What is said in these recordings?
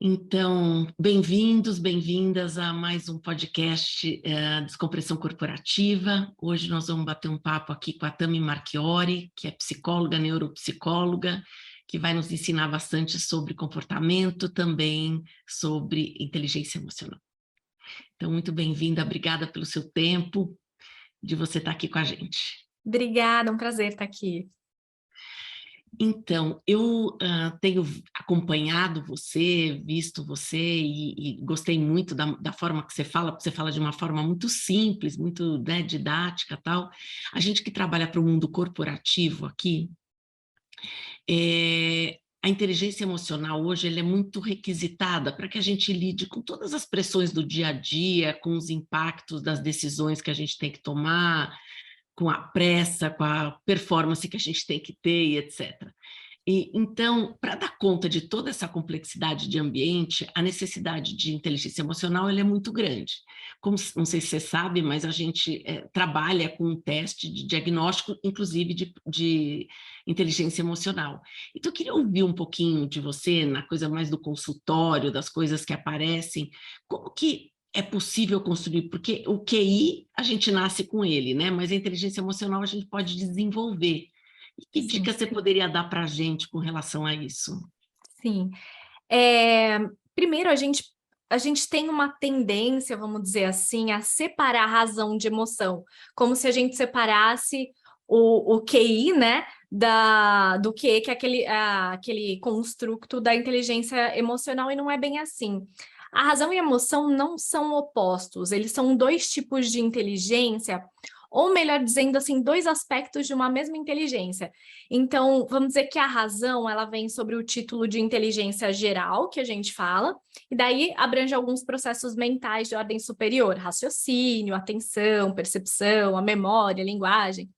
Então, bem-vindos, bem-vindas a mais um podcast Descompressão Corporativa. Hoje nós vamos bater um papo aqui com a Tami Marchiori, que é psicóloga, neuropsicóloga, que vai nos ensinar bastante sobre comportamento, também sobre inteligência emocional. Então, muito bem-vinda, obrigada pelo seu tempo, de você estar aqui com a gente. Obrigada, é um prazer estar aqui. Então, eu tenho acompanhado você, visto você e gostei muito da forma que você fala de uma forma muito simples, muito, né, didática e tal. A gente que trabalha para o mundo corporativo aqui, a inteligência emocional hoje ela é muito requisitada para que a gente lide com todas as pressões do dia a dia, com os impactos das decisões que a gente tem que tomar, com a pressa, com a performance que a gente tem que ter, e etc. Então, para dar conta de toda essa complexidade de ambiente, a necessidade de inteligência emocional ela é muito grande. Como, não sei se você sabe, mas a gente trabalha com um teste de diagnóstico, inclusive de inteligência emocional. Então, eu queria ouvir um pouquinho de você, na coisa mais do consultório, das coisas que aparecem, como que é possível construir, porque o QI a gente nasce com ele, né? Mas a inteligência emocional a gente pode desenvolver. E que Sim. dica você poderia dar para a gente com relação a isso? Sim. Primeiro, a gente tem uma tendência, vamos dizer assim, a separar razão de emoção, como se a gente separasse o QI, né, do QE, que é aquele construto da inteligência emocional, e não é bem assim. A razão e a emoção não são opostos, eles são dois tipos de inteligência, ou melhor dizendo assim, dois aspectos de uma mesma inteligência. Então, vamos dizer que a razão, ela vem sobre o título de inteligência geral, que a gente fala, e daí abrange alguns processos mentais de ordem superior, raciocínio, atenção, percepção, a memória, a linguagem.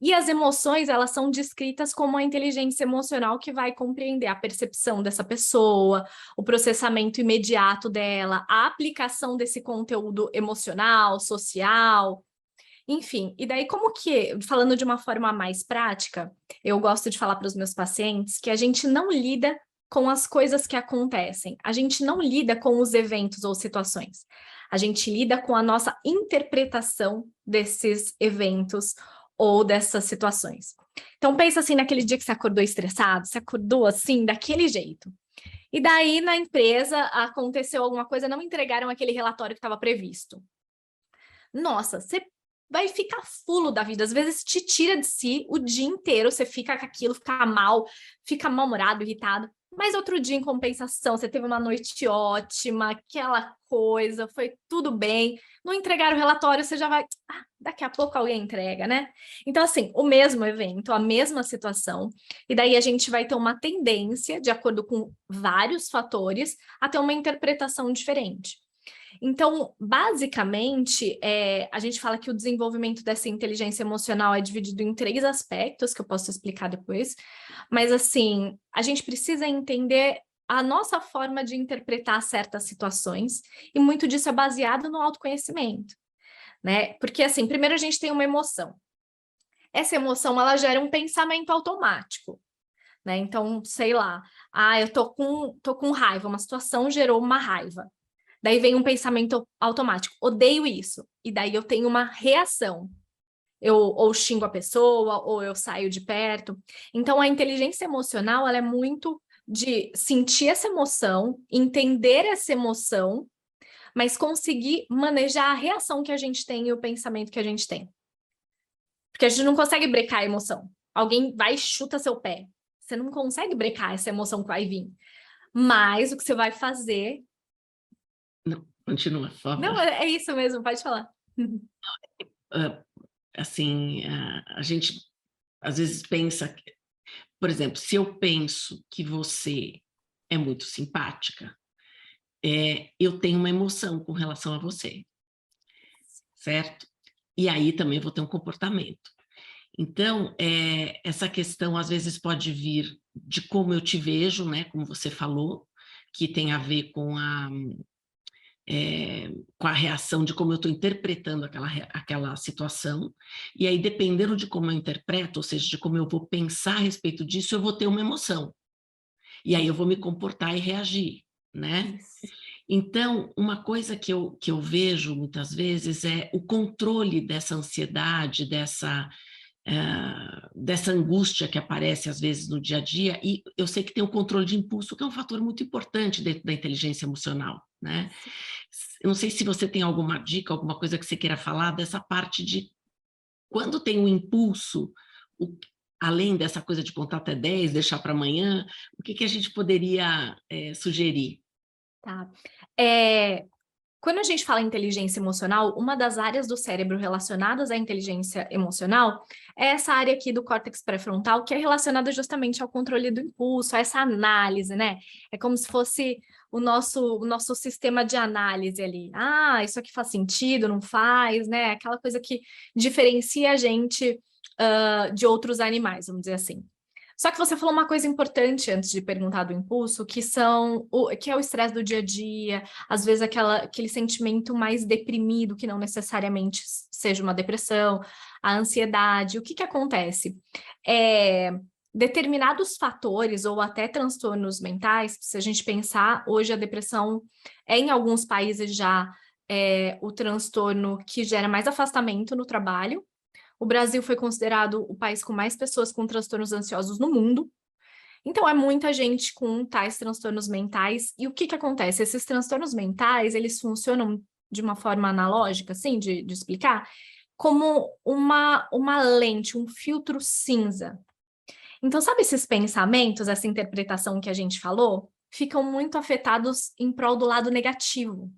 E as emoções, elas são descritas como a inteligência emocional que vai compreender a percepção dessa pessoa, o processamento imediato dela, a aplicação desse conteúdo emocional, social, enfim. E daí como que, falando de uma forma mais prática, eu gosto de falar para os meus pacientes que a gente não lida com as coisas que acontecem, a gente não lida com os eventos ou situações, a gente lida com a nossa interpretação desses eventos ou dessas situações. Então pensa assim naquele dia que você acordou estressado, você acordou assim, daquele jeito. E daí na empresa aconteceu alguma coisa, não entregaram aquele relatório que estava previsto. Nossa, você vai ficar fulo da vida, às vezes te tira de si o dia inteiro, você fica com aquilo, fica mal, fica mal-humorado, irritado, mas outro dia, em compensação, você teve uma noite ótima, aquela coisa, foi tudo bem, não entregaram o relatório, você já vai, daqui a pouco alguém entrega, né? Então, assim, o mesmo evento, a mesma situação, e daí a gente vai ter uma tendência, de acordo com vários fatores, a ter uma interpretação diferente. Então, basicamente, a gente fala que o desenvolvimento dessa inteligência emocional é dividido em 3 aspectos, que eu posso explicar depois, mas assim, a gente precisa entender a nossa forma de interpretar certas situações, e muito disso é baseado no autoconhecimento, né? Porque assim, primeiro a gente tem uma emoção. Essa emoção, ela gera um pensamento automático, né? Então, sei lá, eu tô com raiva, uma situação gerou uma raiva. Daí vem um pensamento automático, odeio isso. E daí eu tenho uma reação. Eu ou xingo a pessoa, ou eu saio de perto. Então, a inteligência emocional, ela é muito de sentir essa emoção, entender essa emoção, mas conseguir manejar a reação que a gente tem e o pensamento que a gente tem. Porque a gente não consegue brecar a emoção. Alguém vai e chuta seu pé. Você não consegue brecar essa emoção que vai vir. Mas o que você vai fazer... Não, continua, por favor. Não, é isso mesmo, pode falar. Assim, a gente às vezes pensa, por exemplo, se eu penso que você é muito simpática, eu tenho uma emoção com relação a você, certo? E aí também vou ter um comportamento. Então, essa questão às vezes pode vir de como eu te vejo, né? Como você falou, que tem a ver com com a reação de como eu estou interpretando aquela situação, e aí, dependendo de como eu interpreto, ou seja, de como eu vou pensar a respeito disso, eu vou ter uma emoção. E aí eu vou me comportar e reagir. né? Isso. Então, uma coisa que eu vejo muitas vezes é o controle dessa ansiedade, dessa angústia que aparece às vezes no dia a dia, e eu sei que tem o controle de impulso, que é um fator muito importante dentro da inteligência emocional, né? Sim. Eu não sei se você tem alguma dica, alguma coisa que você queira falar dessa parte de quando tem um impulso, o, além dessa coisa de contar até 10, deixar para amanhã, o que a gente poderia sugerir? Tá. Quando a gente fala em inteligência emocional, uma das áreas do cérebro relacionadas à inteligência emocional é essa área aqui do córtex pré-frontal, que é relacionada justamente ao controle do impulso, a essa análise, né? É como se fosse o nosso sistema de análise ali. Ah, isso aqui faz sentido, não faz, né? Aquela coisa que diferencia a gente de outros animais, vamos dizer assim. Só que você falou uma coisa importante antes de perguntar do impulso, que é o estresse do dia a dia, às vezes aquele sentimento mais deprimido, que não necessariamente seja uma depressão, a ansiedade. O que que acontece? Determinados fatores ou até transtornos mentais, se a gente pensar, hoje a depressão é em alguns países já o transtorno que gera mais afastamento no trabalho. O Brasil foi considerado o país com mais pessoas com transtornos ansiosos no mundo. Então, é muita gente com tais transtornos mentais. E o que que acontece? Esses transtornos mentais, eles funcionam de uma forma analógica, assim, de explicar, como uma lente, um filtro cinza. Então, sabe esses pensamentos, essa interpretação que a gente falou? Ficam muito afetados em prol do lado negativo.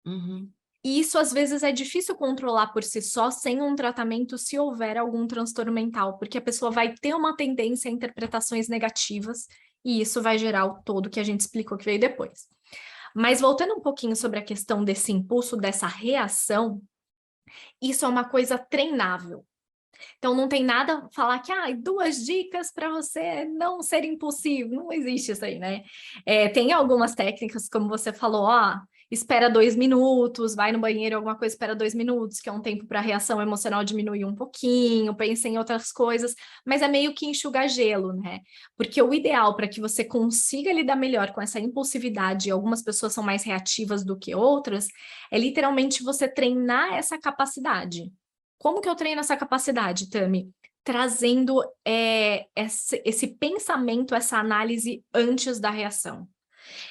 Uhum. E isso, às vezes, é difícil controlar por si só, sem um tratamento, se houver algum transtorno mental, porque a pessoa vai ter uma tendência a interpretações negativas, e isso vai gerar o todo que a gente explicou que veio depois. Mas voltando um pouquinho sobre a questão desse impulso, dessa reação, isso é uma coisa treinável. Então, não tem nada a falar que, 2 dicas para você não ser impulsivo. Não existe isso aí, né? Tem algumas técnicas, como você falou, espera 2 minutos, vai no banheiro, alguma coisa, espera 2 minutos, que é um tempo para a reação emocional diminuir um pouquinho, pensa em outras coisas, mas é meio que enxugar gelo, né? Porque o ideal para que você consiga lidar melhor com essa impulsividade, e algumas pessoas são mais reativas do que outras, é literalmente você treinar essa capacidade. Como que eu treino essa capacidade, Tami? Trazendo esse pensamento, essa análise antes da reação.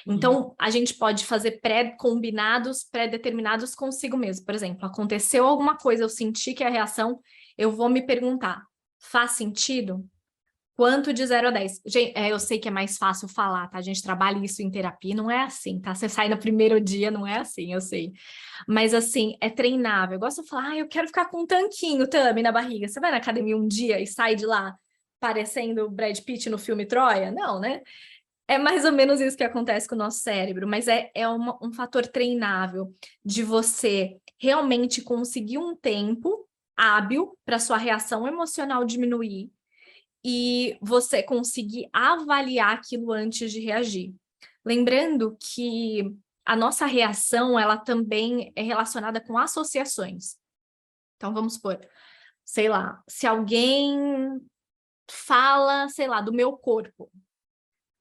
Uhum. Então, a gente pode fazer pré-combinados, pré-determinados consigo mesmo. Por exemplo, aconteceu alguma coisa, eu senti que a reação, eu vou me perguntar, faz sentido? Quanto de 0 a 10? Gente, eu sei que é mais fácil falar, tá? A gente trabalha isso em terapia, não é assim, tá? Você sai no primeiro dia, não é assim, eu sei. Mas, assim, é treinável. Eu gosto de falar, eu quero ficar com um tanquinho, Tami, na barriga. Você vai na academia um dia e sai de lá parecendo o Brad Pitt no filme Troia? Não, né? É mais ou menos isso que acontece com o nosso cérebro, mas um fator treinável de você realmente conseguir um tempo hábil para sua reação emocional diminuir e você conseguir avaliar aquilo antes de reagir. Lembrando que a nossa reação, ela também é relacionada com associações. Então, vamos supor, sei lá, se alguém fala, sei lá, do meu corpo,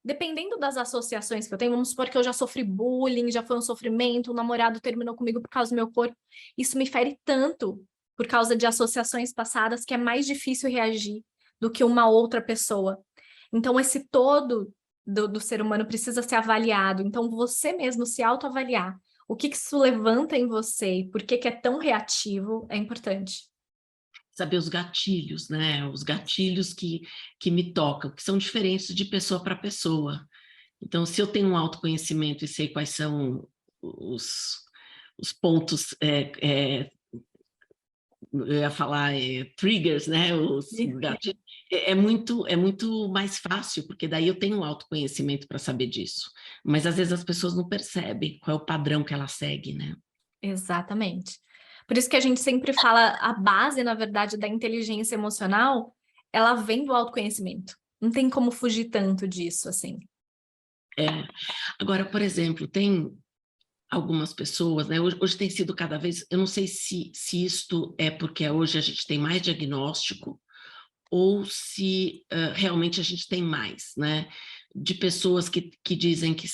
dependendo das associações que eu tenho, vamos supor que eu já sofri bullying, já foi um sofrimento, um namorado terminou comigo por causa do meu corpo, isso me fere tanto por causa de associações passadas que é mais difícil reagir do que uma outra pessoa. Então, esse todo do ser humano precisa ser avaliado. Então, você mesmo se autoavaliar. O que isso levanta em você e por que é tão reativo é importante. Saber os gatilhos, né? Os gatilhos que me tocam, que são diferentes de pessoa para pessoa. Então, se eu tenho um autoconhecimento e sei quais são os, os pontos, eu ia falar triggers, né? Os gatilhos, é muito mais fácil, porque daí eu tenho um autoconhecimento para saber disso. Mas às vezes as pessoas não percebem qual é o padrão que ela segue, né? Exatamente. Por isso que a gente sempre fala, a base, na verdade, da inteligência emocional, ela vem do autoconhecimento. Não tem como fugir tanto disso, assim. É. Agora, por exemplo, tem algumas pessoas, né? Hoje tem sido cada vez, eu não sei se isto é porque hoje a gente tem mais diagnóstico ou se realmente a gente tem mais, né? De pessoas que dizem que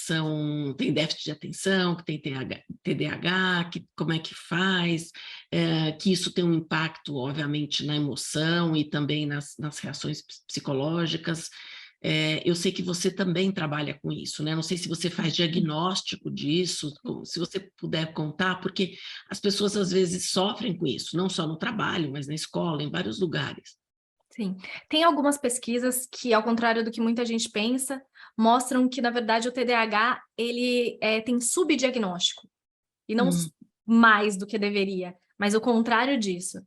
têm déficit de atenção, que têm TDAH, que, como é que faz, que isso tem um impacto, obviamente, na emoção e também nas reações psicológicas. Eu sei que você também trabalha com isso, né? Não sei se você faz diagnóstico disso, se você puder contar, porque as pessoas às vezes sofrem com isso, não só no trabalho, mas na escola, em vários lugares. Sim, tem algumas pesquisas que, ao contrário do que muita gente pensa, mostram que, na verdade, o TDAH, ele tem subdiagnóstico, e não mais do que deveria, mas o contrário disso.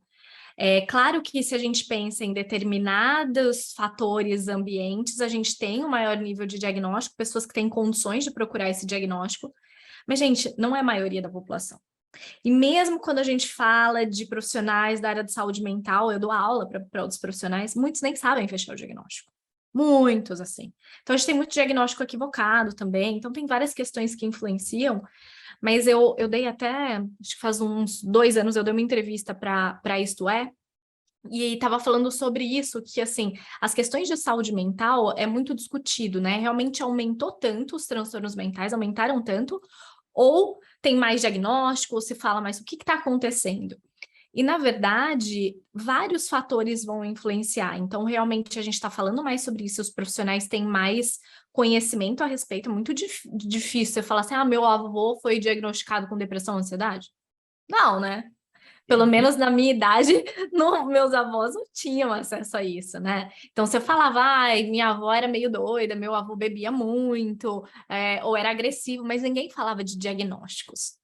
É claro que se a gente pensa em determinados fatores ambientes, a gente tem um maior nível de diagnóstico, pessoas que têm condições de procurar esse diagnóstico, mas, gente, não é a maioria da população. E mesmo quando a gente fala de profissionais da área de saúde mental, eu dou aula para outros profissionais, muitos nem sabem fechar o diagnóstico. Muitos, assim. Então, a gente tem muito diagnóstico equivocado também, então tem várias questões que influenciam, mas eu dei até, acho que faz uns 2 anos, eu dei uma entrevista para Isto É, e estava falando sobre isso, que assim, as questões de saúde mental é muito discutido, né? Realmente aumentou tanto os transtornos mentais, aumentaram tanto, ou tem mais diagnóstico, ou se fala mais o que está acontecendo. E, na verdade, vários fatores vão influenciar. Então, realmente, a gente está falando mais sobre isso, os profissionais têm mais conhecimento a respeito, é muito difícil você falar assim, meu avô foi diagnosticado com depressão, ansiedade. Não, né? Pelo menos na minha idade, meus avós não tinham acesso a isso, né? Então, você falava, minha avó era meio doida, meu avô bebia muito, ou era agressivo, mas ninguém falava de diagnósticos,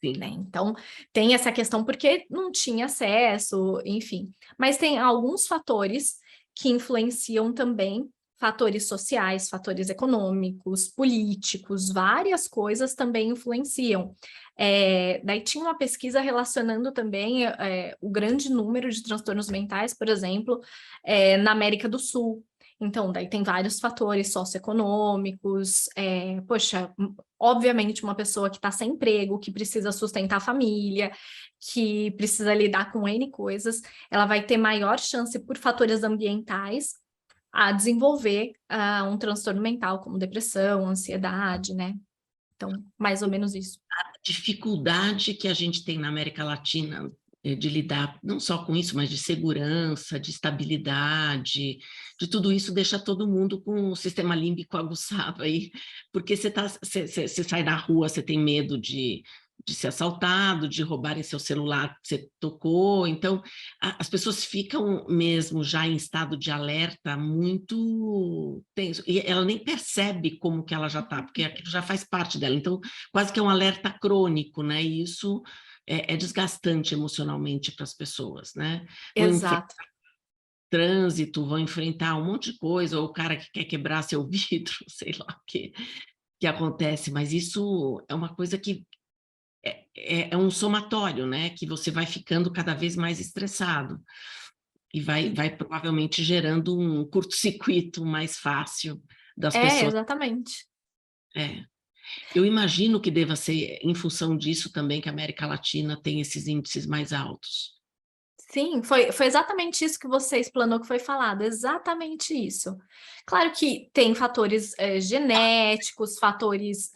né? Então, tem essa questão porque não tinha acesso, enfim. Mas tem alguns fatores que influenciam também, fatores sociais, fatores econômicos, políticos, várias coisas também influenciam. Daí tinha uma pesquisa relacionando também o grande número de transtornos mentais, por exemplo, na América do Sul. Então, daí tem vários fatores socioeconômicos, poxa, obviamente uma pessoa que está sem emprego, que precisa sustentar a família, que precisa lidar com N coisas, ela vai ter maior chance por fatores ambientais a desenvolver um transtorno mental, como depressão, ansiedade, né? Então, mais ou menos isso. A dificuldade que a gente tem na América Latina de lidar não só com isso, mas de segurança, de estabilidade, de tudo isso deixa todo mundo com o sistema límbico aguçado aí, porque você sai na rua, você tem medo de ser assaltado, de roubarem seu celular que você tocou, então as pessoas ficam mesmo já em estado de alerta muito tenso, e ela nem percebe como que ela já está, porque aquilo já faz parte dela, então quase que é um alerta crônico, né? E isso é desgastante emocionalmente para as pessoas, né? Vão enfrentar Exato. trânsito, vão enfrentar um monte de coisa, ou o cara que quer quebrar seu vidro, sei lá o que acontece, mas isso é uma coisa que é um somatório, né? Que você vai ficando cada vez mais estressado e vai provavelmente gerando um curto-circuito mais fácil das pessoas. Exatamente. É. Eu imagino que deva ser em função disso também que a América Latina tem esses índices mais altos. Sim, foi exatamente isso que você explanou que foi falado, exatamente isso. Claro que tem fatores genéticos, fatores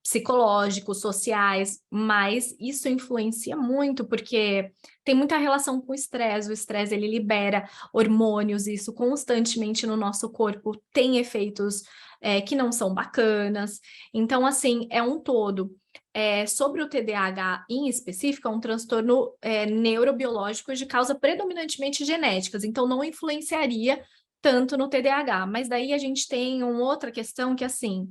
psicológicos, sociais, mas isso influencia muito, porque tem muita relação com o estresse ele libera hormônios, isso constantemente no nosso corpo tem efeitos que não são bacanas, então assim, é um todo. Sobre o TDAH em específico, é um transtorno neurobiológico de causa predominantemente genéticas, então não influenciaria tanto no TDAH, mas daí a gente tem uma outra questão que, assim,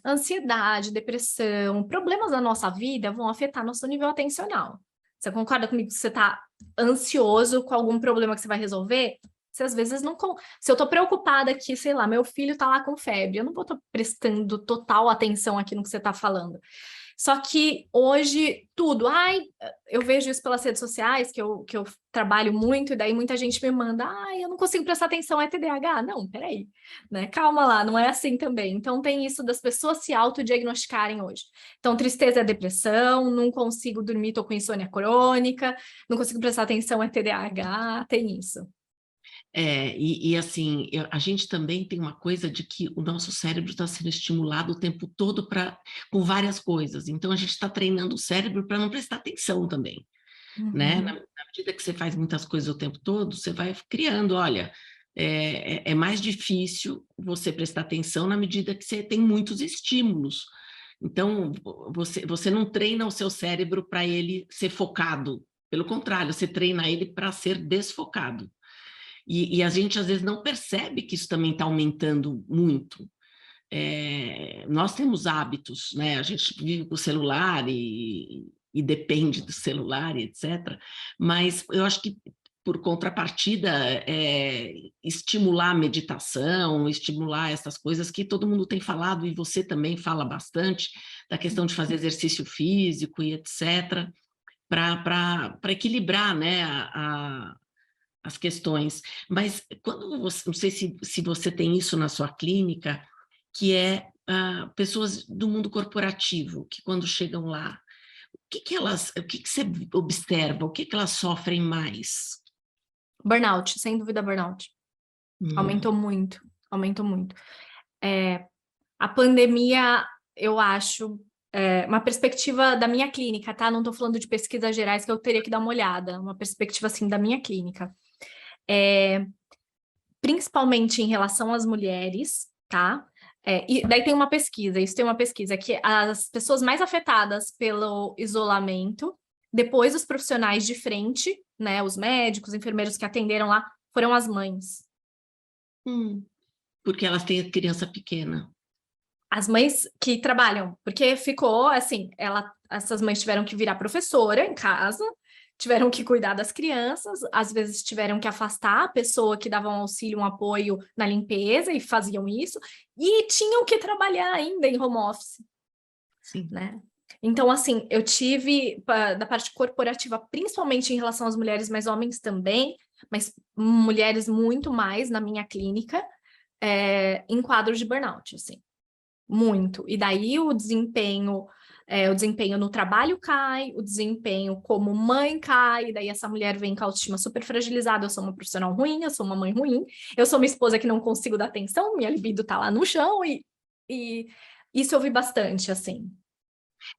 ansiedade, depressão, problemas da nossa vida vão afetar nosso nível atencional. Você concorda comigo que você está ansioso com algum problema que você vai resolver? Você às vezes não... Se eu tô preocupada que, sei lá, meu filho tá lá com febre, eu não vou estar prestando total atenção aqui no que você tá falando. Só que hoje, tudo... eu vejo isso pelas redes sociais, que eu trabalho muito, e daí muita gente me manda, eu não consigo prestar atenção, é TDAH? Não, peraí, né? Calma lá, não é assim também. Então tem isso das pessoas se autodiagnosticarem hoje. Então, tristeza é depressão, não consigo dormir, tô com insônia crônica, não consigo prestar atenção, é TDAH, tem isso. Assim, a gente também tem uma coisa de que o nosso cérebro está sendo estimulado o tempo todo com várias coisas. Então, a gente está treinando o cérebro para não prestar atenção também, né? Na medida que você faz muitas coisas o tempo todo, você vai criando, olha, é mais difícil você prestar atenção na medida que você tem muitos estímulos. Então, você não treina o seu cérebro para ele ser focado. Pelo contrário, você treina ele para ser desfocado. E a gente, às vezes, não percebe que isso também está aumentando muito. Nós temos hábitos, né? A gente vive com o celular e depende do celular, etc. Mas eu acho que, por contrapartida, estimular a meditação, estimular essas coisas que todo mundo tem falado, e você também fala bastante, da questão de fazer exercício físico e etc., para equilibrar, né, as questões. Mas quando você, não sei se você tem isso na sua clínica, que pessoas do mundo corporativo, que quando chegam lá, o que você observa, o que elas sofrem mais? Burnout, sem dúvida burnout. Aumentou muito, aumentou muito. A pandemia, eu acho, uma perspectiva da minha clínica, tá? Não estou falando de pesquisas gerais que eu teria que dar uma olhada, uma perspectiva, assim, da minha clínica. Principalmente em relação às mulheres, tá? E daí tem uma pesquisa, que as pessoas mais afetadas pelo isolamento, depois os profissionais de frente, né, os médicos, enfermeiros que atenderam lá, foram as mães. Porque elas têm criança pequena. As mães que trabalham, porque ficou assim, essas mães tiveram que virar professora em casa, tiveram que cuidar das crianças, às vezes tiveram que afastar a pessoa que dava um auxílio, um apoio na limpeza e faziam isso, e tinham que trabalhar ainda em home office. Sim. Né? Então, assim, eu tive da parte corporativa, principalmente em relação às mulheres, mas homens também, mas mulheres muito mais na minha clínica, em quadros de burnout, assim. Muito. E daí o desempenho no trabalho cai, o desempenho como mãe cai, daí essa mulher vem com a autoestima super fragilizada, eu sou uma profissional ruim, eu sou uma mãe ruim, eu sou uma esposa que não consigo dar atenção, minha libido tá lá no chão, e isso eu vi bastante, assim.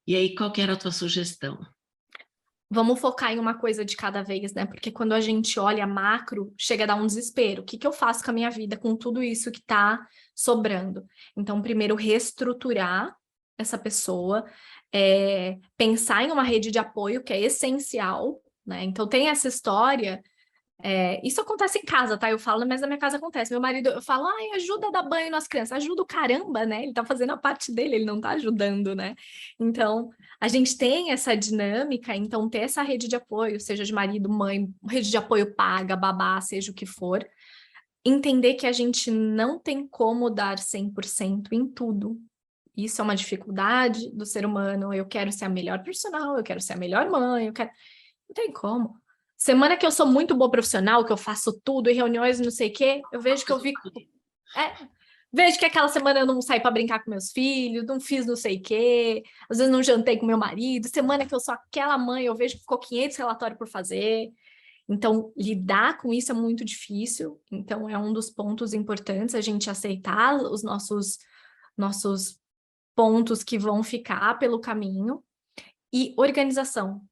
E aí, qual que era a tua sugestão? Vamos focar em uma coisa de cada vez, né? Porque quando a gente olha macro, chega a dar um desespero. O que que eu faço com a minha vida, com tudo isso que está sobrando? Então, primeiro, reestruturar essa pessoa, pensar em uma rede de apoio, que é essencial, né? Então, tem essa história. Isso acontece em casa, tá? Eu falo, mas na minha casa acontece. Meu marido, eu falo, ai, ajuda a dar banho nas crianças. Ajuda o caramba, né? Ele tá fazendo a parte dele, ele não tá ajudando, né? Então, a gente tem essa dinâmica, então ter essa rede de apoio, seja de marido, mãe, rede de apoio paga, babá, seja o que for. Entender que a gente não tem como dar 100% em tudo. Isso é uma dificuldade do ser humano. Eu quero ser a melhor profissional, eu quero ser a melhor mãe, eu quero... Não tem como. Semana que eu sou muito boa profissional, que eu faço tudo, em reuniões, não sei o quê, eu vejo que vejo que aquela semana eu não saí para brincar com meus filhos, não fiz não sei o quê, às vezes não jantei com meu marido. Semana que eu sou aquela mãe, eu vejo que ficou 500 relatórios por fazer. Então, lidar com isso é muito difícil. Então, é um dos pontos importantes, a gente aceitar os nossos pontos que vão ficar pelo caminho. E organização.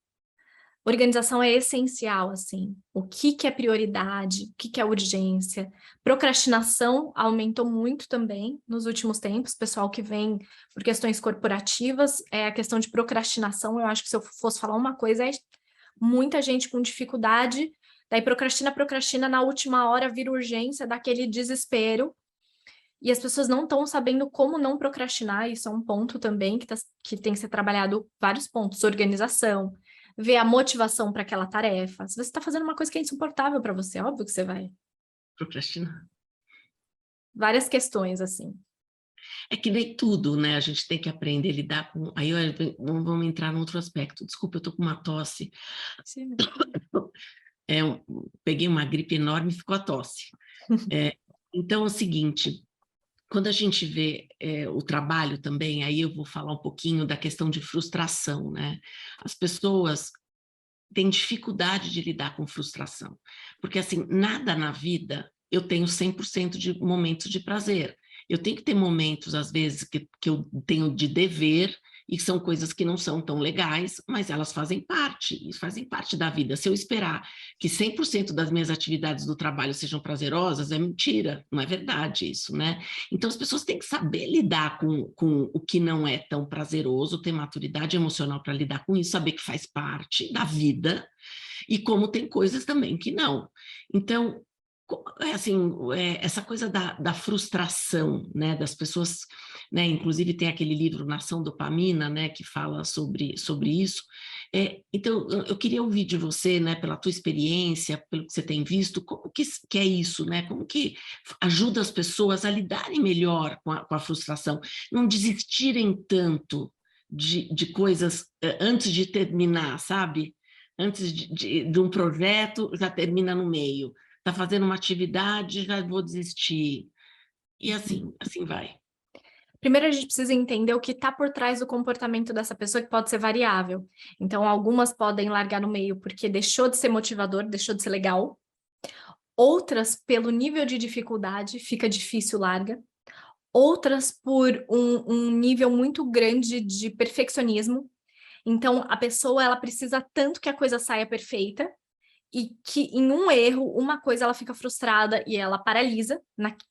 Organização é essencial, assim. O que que é prioridade, o que que é urgência. Procrastinação aumentou muito também nos últimos tempos. Pessoal que vem por questões corporativas, a questão de procrastinação, eu acho que se eu fosse falar uma coisa, é muita gente com dificuldade, daí procrastina, na última hora vira urgência, dá aquele desespero, e as pessoas não estão sabendo como não procrastinar. Isso é um ponto também que tem que ser trabalhado, vários pontos, organização, ver a motivação para aquela tarefa. Se você está fazendo uma coisa que é insuportável para você, óbvio que você vai. Procrastinar. Várias questões, assim. É que nem tudo, né? A gente tem que aprender a lidar com... Aí vamos entrar num outro aspecto. Desculpa, eu tô com uma tosse. Sim. Peguei uma gripe enorme e ficou a tosse. Então, é o seguinte... Quando a gente vê o trabalho também, aí eu vou falar um pouquinho da questão de frustração, né? As pessoas têm dificuldade de lidar com frustração. Porque, assim, nada na vida eu tenho 100% de momentos de prazer. Eu tenho que ter momentos, às vezes, que eu tenho de dever, e são coisas que não são tão legais, mas elas fazem parte da vida. Se eu esperar que 100% das minhas atividades do trabalho sejam prazerosas, é mentira, não é verdade isso, né? Então, as pessoas têm que saber lidar com o que não é tão prazeroso, ter maturidade emocional para lidar com isso, saber que faz parte da vida, e como tem coisas também que não. Então, assim, essa coisa da frustração, né, das pessoas, né, inclusive tem aquele livro Nação Dopamina, né, que fala sobre isso. Então, eu queria ouvir de você, né, pela tua experiência, pelo que você tem visto, como que é isso, né, como que ajuda as pessoas a lidarem melhor com a frustração, não desistirem tanto de coisas antes de terminar, sabe? Antes de um projeto, já termina no meio. Está fazendo uma atividade, já vou desistir. E assim vai. Primeiro, a gente precisa entender o que está por trás do comportamento dessa pessoa, que pode ser variável. Então, algumas podem largar no meio porque deixou de ser motivador, deixou de ser legal. Outras, pelo nível de dificuldade, fica difícil, larga. Outras, por um nível muito grande de perfeccionismo. Então, a pessoa, ela precisa tanto que a coisa saia perfeita, e que em um erro, uma coisa ela fica frustrada e ela paralisa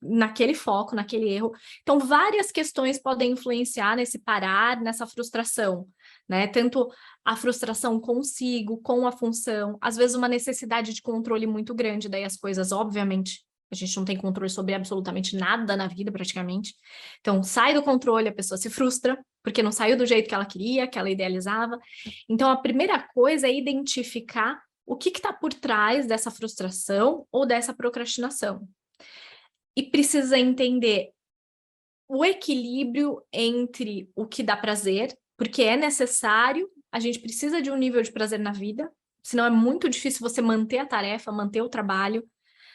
naquele foco, naquele erro. Então, várias questões podem influenciar nesse parar, nessa frustração, né? Tanto a frustração consigo, com a função, às vezes uma necessidade de controle muito grande, daí as coisas, obviamente, a gente não tem controle sobre absolutamente nada na vida, praticamente. Então, sai do controle, a pessoa se frustra, porque não saiu do jeito que ela queria, que ela idealizava. Então, a primeira coisa é identificar o que está por trás dessa frustração ou dessa procrastinação. E precisa entender o equilíbrio entre o que dá prazer, porque é necessário, a gente precisa de um nível de prazer na vida, senão é muito difícil você manter a tarefa, manter o trabalho,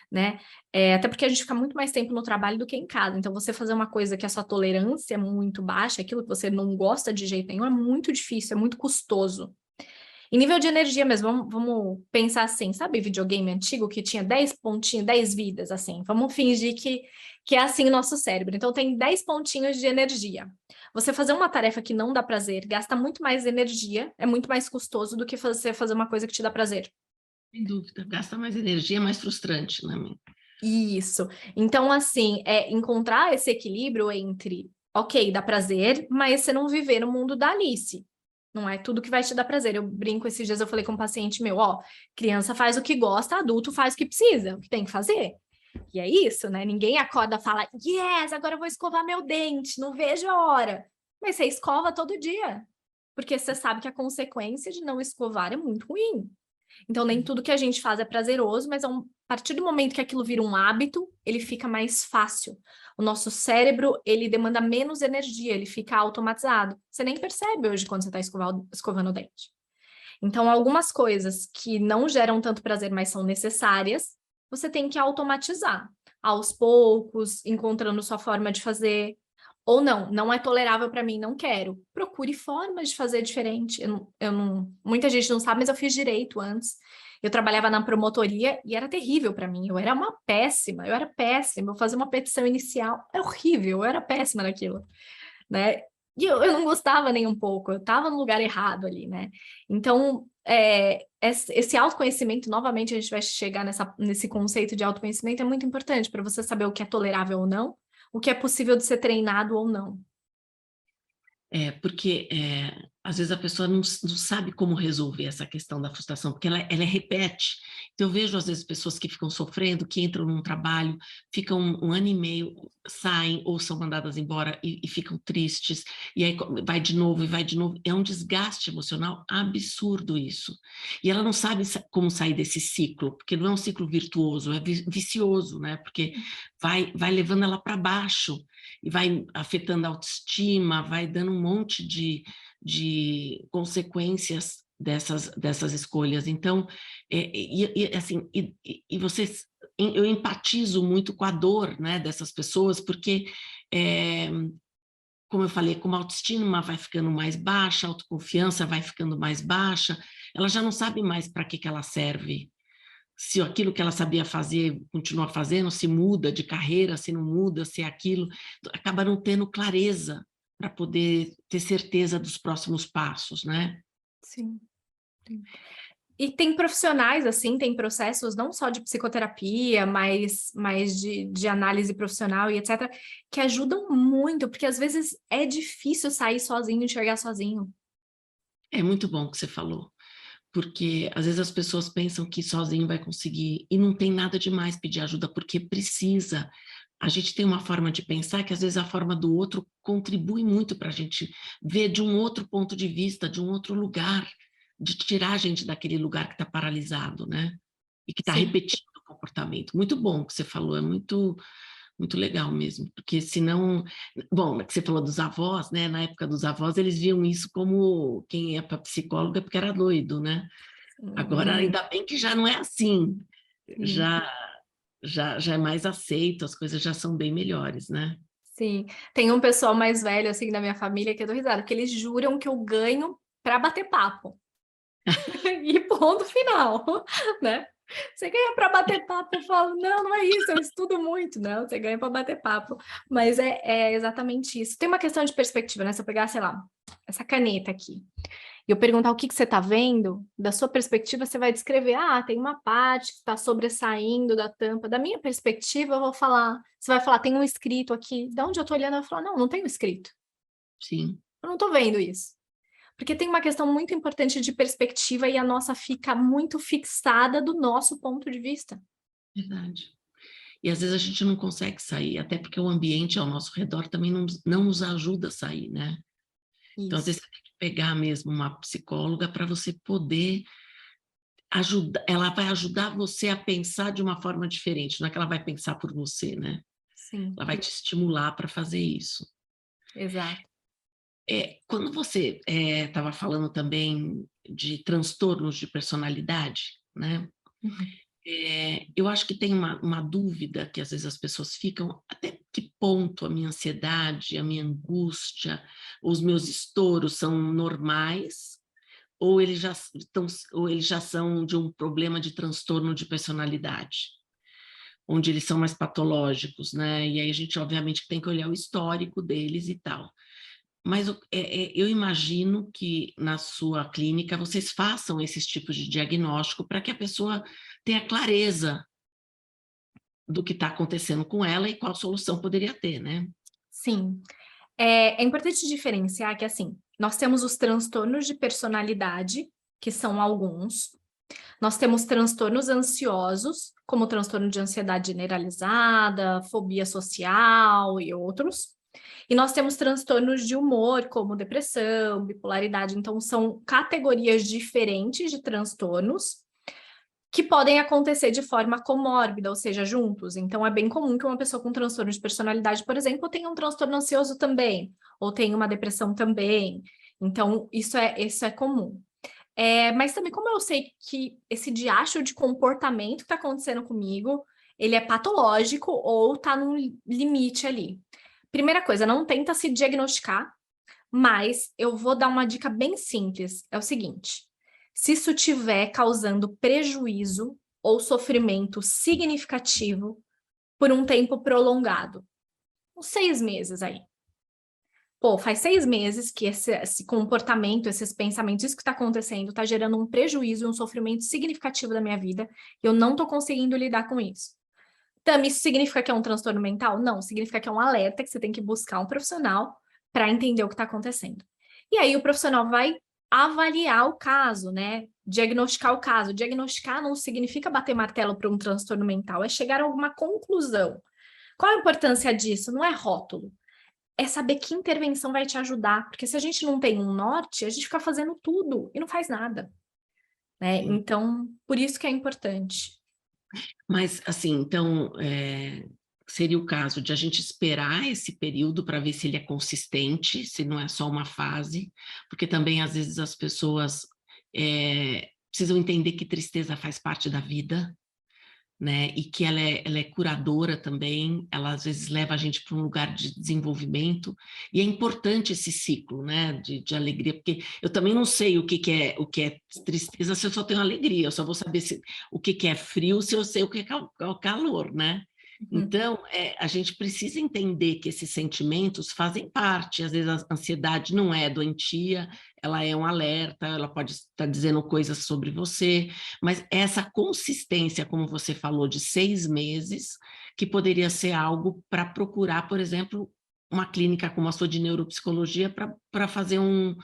né? Até porque a gente fica muito mais tempo no trabalho do que em casa. Então, você fazer uma coisa que a sua tolerância é muito baixa, aquilo que você não gosta de jeito nenhum, é muito difícil, é muito custoso. Em nível de energia mesmo, vamos pensar assim, sabe videogame antigo que tinha 10 pontinhos, 10 vidas, assim? Vamos fingir que é assim o nosso cérebro. Então, tem 10 pontinhos de energia. Você fazer uma tarefa que não dá prazer, gasta muito mais energia, é muito mais custoso do que você fazer uma coisa que te dá prazer. Sem dúvida, gasta mais energia, é mais frustrante, né? Isso. Então, assim, encontrar esse equilíbrio entre, ok, dá prazer, mas você não viver no mundo da Alice. Não é tudo que vai te dar prazer. Eu brinco, esses dias eu falei com um paciente meu, ó, criança faz o que gosta, adulto faz o que precisa, o que tem que fazer. E é isso, né? Ninguém acorda e fala, yes, agora eu vou escovar meu dente, não vejo a hora. Mas você escova todo dia, porque você sabe que a consequência de não escovar é muito ruim. Então, nem tudo que a gente faz é prazeroso, mas a partir do momento que aquilo vira um hábito, ele fica mais fácil. O nosso cérebro, ele demanda menos energia, ele fica automatizado. Você nem percebe hoje quando você está escovando o dente. Então, algumas coisas que não geram tanto prazer, mas são necessárias, você tem que automatizar. Aos poucos, encontrando sua forma de fazer. Ou não é tolerável para mim, não quero. Procure formas de fazer diferente. Muita gente não sabe, mas eu fiz direito antes. Eu trabalhava na promotoria e era terrível para mim. Eu era péssima. Eu fazia uma petição inicial, era horrível, eu era péssima naquilo, né? E eu não gostava nem um pouco, eu estava no lugar errado ali, né? Então, esse autoconhecimento, novamente, a gente vai chegar nesse conceito de autoconhecimento, é muito importante para você saber o que é tolerável ou não, o que é possível de ser treinado ou não. Porque às vezes a pessoa não sabe como resolver essa questão da frustração, porque ela repete. Então, eu vejo, às vezes, pessoas que ficam sofrendo, que entram num trabalho, ficam um ano e meio, saem ou são mandadas embora e ficam tristes, e aí vai de novo e vai de novo. É um desgaste emocional absurdo isso. E ela não sabe como sair desse ciclo, porque não é um ciclo virtuoso, é vicioso, né? Porque vai levando ela para baixo e vai afetando a autoestima, vai dando um monte de consequências dessas escolhas. Então, assim, vocês, eu empatizo muito com a dor, né, dessas pessoas, porque, como eu falei, como a autoestima vai ficando mais baixa, a autoconfiança vai ficando mais baixa, ela já não sabe mais para que ela serve. Se aquilo que ela sabia fazer continua fazendo, se muda de carreira, se não muda, se é aquilo, acaba não tendo clareza para poder ter certeza dos próximos passos, né? Sim. E tem profissionais, assim, tem processos não só de psicoterapia, mas de análise profissional e etc., que ajudam muito, porque às vezes é difícil sair sozinho, enxergar sozinho. É muito bom o que você falou, porque às vezes as pessoas pensam que sozinho vai conseguir, e não tem nada demais pedir ajuda, porque precisa. A gente tem uma forma de pensar que às vezes a forma do outro contribui muito para a gente ver de um outro ponto de vista, de um outro lugar, de tirar a gente daquele lugar que está paralisado, né? E que está Sim. repetindo o comportamento. Muito bom o que você falou, é muito, muito legal mesmo, porque senão... Bom, que você falou dos avós, né? Na época dos avós, eles viam isso como quem ia para psicóloga porque era doido, né? Agora, Sim, ainda bem que já não é assim, sim. já, já é mais aceito, as coisas já são bem melhores, né? Sim. Tem um pessoal mais velho, assim, da minha família que eu dou risada, porque eles juram que eu ganho para bater papo. E ponto final, né? Você ganha para bater papo, eu falo, não, não é isso, eu estudo muito, não, você ganha para bater papo. Mas é exatamente isso. Tem uma questão de perspectiva, né? Se eu pegar, sei lá, essa caneta aqui, e eu perguntar o que que você está vendo, da sua perspectiva, você vai descrever, ah, tem uma parte que está sobressaindo da tampa. Da minha perspectiva, eu vou falar, você vai falar, tem um escrito aqui. Da onde eu estou olhando, eu vou falar, não, não tem um escrito. Sim, Eu não estou vendo isso. Porque tem uma questão muito importante de perspectiva e a nossa fica muito fixada do nosso ponto de vista. verdade. E às vezes a gente não consegue sair, até porque o ambiente ao nosso redor também não nos ajuda a sair, né? Então, às Isso. vezes, você tem que pegar mesmo uma psicóloga para você poder ajudar, ela vai ajudar você a pensar de uma forma diferente, não é que ela vai pensar por você, né? Sim, Ela vai te estimular para fazer isso. exato. Quando você estava falando também de transtornos de personalidade, né? Uhum. Eu acho que tem uma dúvida que às vezes as pessoas ficam, até que ponto a minha ansiedade, a minha angústia, os meus estouros são normais, ou eles já são de um problema de transtorno de personalidade, onde eles são mais patológicos, né? E aí a gente, obviamente, tem que olhar o histórico deles e tal. Mas eu imagino que na sua clínica vocês façam esses tipos de diagnóstico para que a pessoa tenha clareza do que está acontecendo com ela e qual solução poderia ter, né? Sim. É importante diferenciar que, assim, nós temos os transtornos de personalidade, que são alguns. Nós temos transtornos ansiosos, como o transtorno de ansiedade generalizada, fobia social e outros. E nós temos transtornos de humor, como depressão, bipolaridade. Então, são categorias diferentes de transtornos que podem acontecer de forma comórbida, ou seja, juntos. Então, é bem comum que uma pessoa com transtorno de personalidade, por exemplo, tenha um transtorno ansioso também, ou tenha uma depressão também. Então, isso é comum. Mas também, como eu sei que esse diacho de comportamento que está acontecendo comigo, ele é patológico ou está num limite ali. Primeira coisa, não tenta se diagnosticar, mas eu vou dar uma dica bem simples. É o seguinte: se isso estiver causando prejuízo ou sofrimento significativo por um tempo prolongado, uns 6 meses aí. Pô, faz 6 meses que esse comportamento, esses pensamentos, isso que está acontecendo, está gerando um prejuízo, um sofrimento significativo da minha vida, e eu não estou conseguindo lidar com isso. Também isso significa que é um transtorno mental? Não, significa que é um alerta que você tem que buscar um profissional para entender o que está acontecendo. E aí o profissional vai avaliar o caso, né? Diagnosticar o caso. Diagnosticar não significa bater martelo para um transtorno mental, é chegar a alguma conclusão. Qual a importância disso? Não é rótulo. É saber que intervenção vai te ajudar, porque se a gente não tem um norte, a gente fica fazendo tudo e não faz nada, né? Sim. Então, por isso que é importante. Mas, assim, então, seria o caso de a gente esperar esse período para ver se ele é consistente, se não é só uma fase, porque também, às vezes, as pessoas precisam entender que tristeza faz parte da vida, né? E que ela é curadora também, ela às vezes leva a gente para um lugar de desenvolvimento, e é importante esse ciclo, né? De alegria, porque eu também não sei o que é tristeza se eu só tenho alegria, eu só vou saber o que é frio se eu sei o que é o calor, né? Uhum. Então, a gente precisa entender que esses sentimentos fazem parte. Às vezes a ansiedade não é doentia, ela é um alerta, ela pode estar dizendo coisas sobre você, mas essa consistência, como você falou, de 6 meses, que poderia ser algo para procurar, por exemplo, uma clínica como a sua de neuropsicologia para fazer um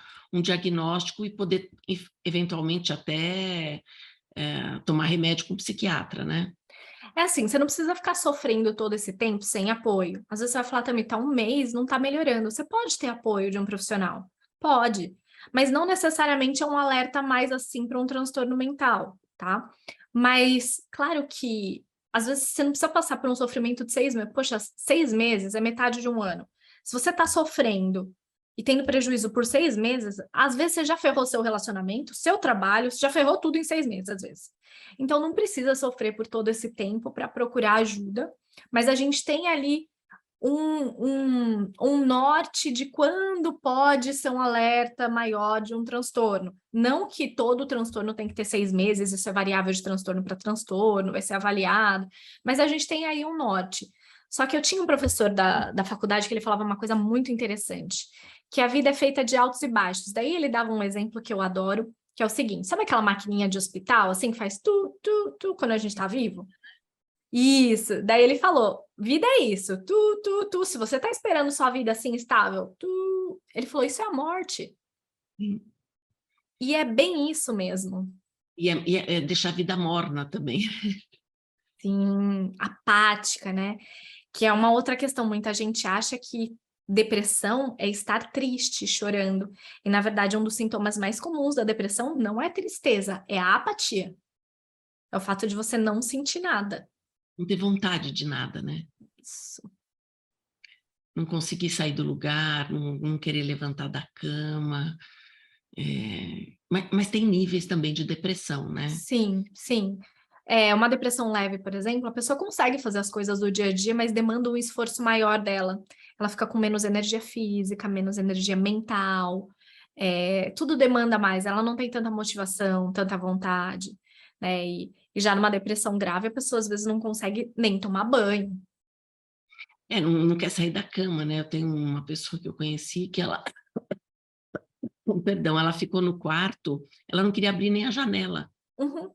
diagnóstico e poder, eventualmente, até tomar remédio com psiquiatra, né? É assim, você não precisa ficar sofrendo todo esse tempo sem apoio. Às vezes você vai falar também, tá um mês, não tá melhorando. Você pode ter apoio de um profissional? Pode, mas não necessariamente é um alerta mais assim para um transtorno mental, tá? Mas, claro que às vezes você não precisa passar por um sofrimento de 6 meses. Poxa, 6 meses é metade de um ano. Se você tá sofrendo e tendo prejuízo por 6 meses, às vezes você já ferrou seu relacionamento, seu trabalho, você já ferrou tudo em 6 meses, às vezes. Então, não precisa sofrer por todo esse tempo para procurar ajuda, mas a gente tem ali um norte de quando pode ser um alerta maior de um transtorno. Não que todo transtorno tem que ter 6 meses, isso é variável de transtorno para transtorno, vai ser avaliado, mas a gente tem aí um norte. Só que eu tinha um professor da faculdade que ele falava uma coisa muito interessante, que a vida é feita de altos e baixos. Daí ele dava um exemplo que eu adoro, que é o seguinte, sabe aquela maquininha de hospital, assim, que faz tu, quando a gente tá vivo? Isso, daí ele falou, vida é isso, tu, se você tá esperando sua vida assim, estável, ele falou, isso é a morte. Sim. E é bem isso mesmo. E é deixar a vida morna também. Sim, apática, né? Que é uma outra questão, muita gente acha que depressão é estar triste, chorando, e na verdade um dos sintomas mais comuns da depressão não é tristeza, é a apatia. É o fato de você não sentir nada. Não ter vontade de nada, né? Isso. Não conseguir sair do lugar, não querer levantar da cama. Mas tem níveis também de depressão, né? Sim, sim. É, uma depressão leve, por exemplo, a pessoa consegue fazer as coisas do dia a dia, mas demanda um esforço maior dela. Ela fica com menos energia física, menos energia mental, tudo demanda mais, ela não tem tanta motivação, tanta vontade, né? E já numa depressão grave, a pessoa às vezes não consegue nem tomar banho. Não quer sair da cama, né? Eu tenho uma pessoa que eu conheci que ela, perdão, ela ficou no quarto, ela não queria abrir nem a janela, Uhum,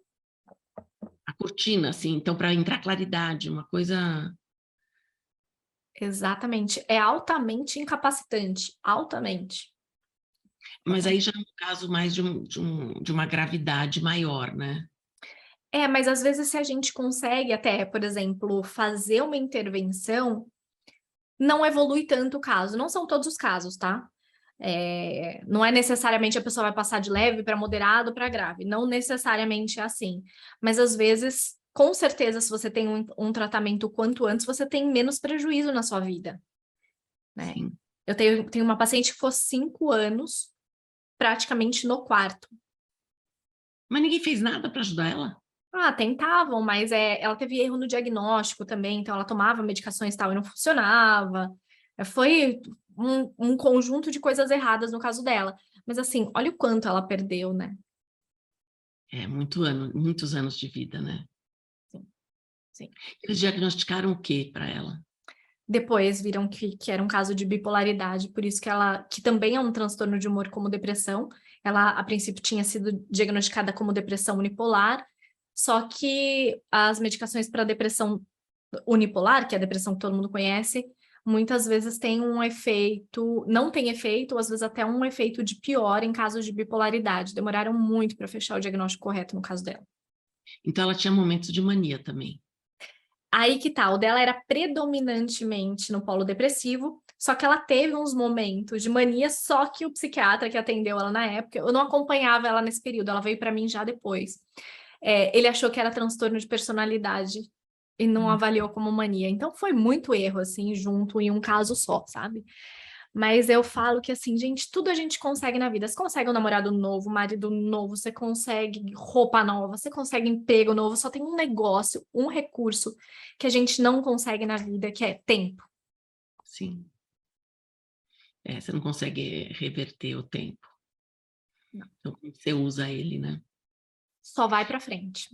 a cortina, assim, então para entrar claridade, uma coisa. exatamente. É altamente incapacitante, altamente. Mas aí já é um caso mais de uma gravidade maior, né? É, mas às vezes se a gente consegue até, por exemplo, fazer uma intervenção, não evolui tanto o caso. Não são todos os casos, tá? Não é necessariamente a pessoa vai passar de leve para moderado para grave. Não necessariamente é assim. Mas às vezes, com certeza, se você tem um tratamento o quanto antes, você tem menos prejuízo na sua vida, né? Sim. Eu tenho uma paciente que ficou 5 anos praticamente no quarto. Mas ninguém fez nada para ajudar ela? Ah, tentavam, mas ela teve erro no diagnóstico também, então ela tomava medicações e tal e não funcionava. Foi um conjunto de coisas erradas no caso dela. Mas assim, olha o quanto ela perdeu, né? Muitos anos de vida, né? Sim, sim. Eles diagnosticaram o quê para ela? Depois viram que era um caso de bipolaridade, por isso que também é um transtorno de humor como depressão. Ela, a princípio, tinha sido diagnosticada como depressão unipolar, só que as medicações para depressão unipolar, que é a depressão que todo mundo conhece, muitas vezes tem um efeito, não tem efeito, ou às vezes até um efeito de pior em casos de bipolaridade. Demoraram muito para fechar o diagnóstico correto no caso dela. Então ela tinha momentos de mania também. Aí que tá, o dela era predominantemente no polo depressivo, só que ela teve uns momentos de mania, só que o psiquiatra que atendeu ela na época, eu não acompanhava ela nesse período, ela veio para mim já depois. Ele achou que era transtorno de personalidade e não avaliou como mania. Então foi muito erro, assim, junto em um caso só, sabe? Mas eu falo que assim, gente, tudo a gente consegue na vida. Você consegue um namorado novo, um marido novo, você consegue roupa nova, você consegue emprego novo, só tem um negócio, um recurso que a gente não consegue na vida, que é tempo. Sim. Você não consegue reverter o tempo. Não. Então, como você usa ele, né? Só vai para frente.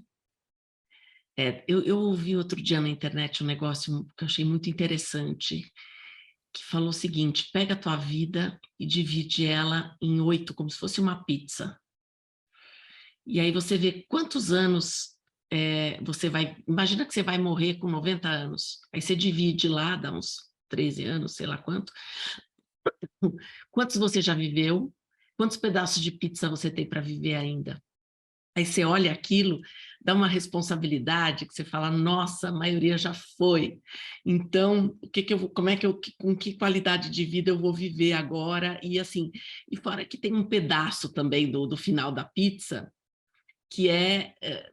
Eu ouvi outro dia na internet um negócio que eu achei muito interessante, que falou o seguinte: pega a tua vida e divide ela em 8, como se fosse uma pizza. E aí você vê quantos anos você vai... Imagina que você vai morrer com 90 anos. Aí você divide lá, dá uns 13 anos, sei lá quanto. Quantos você já viveu? Quantos pedaços de pizza você tem para viver ainda? Aí você olha aquilo, dá uma responsabilidade que você fala, nossa, a maioria já foi. Então, como é que com que qualidade de vida eu vou viver agora? E assim, e fora que tem um pedaço também do final da pizza, que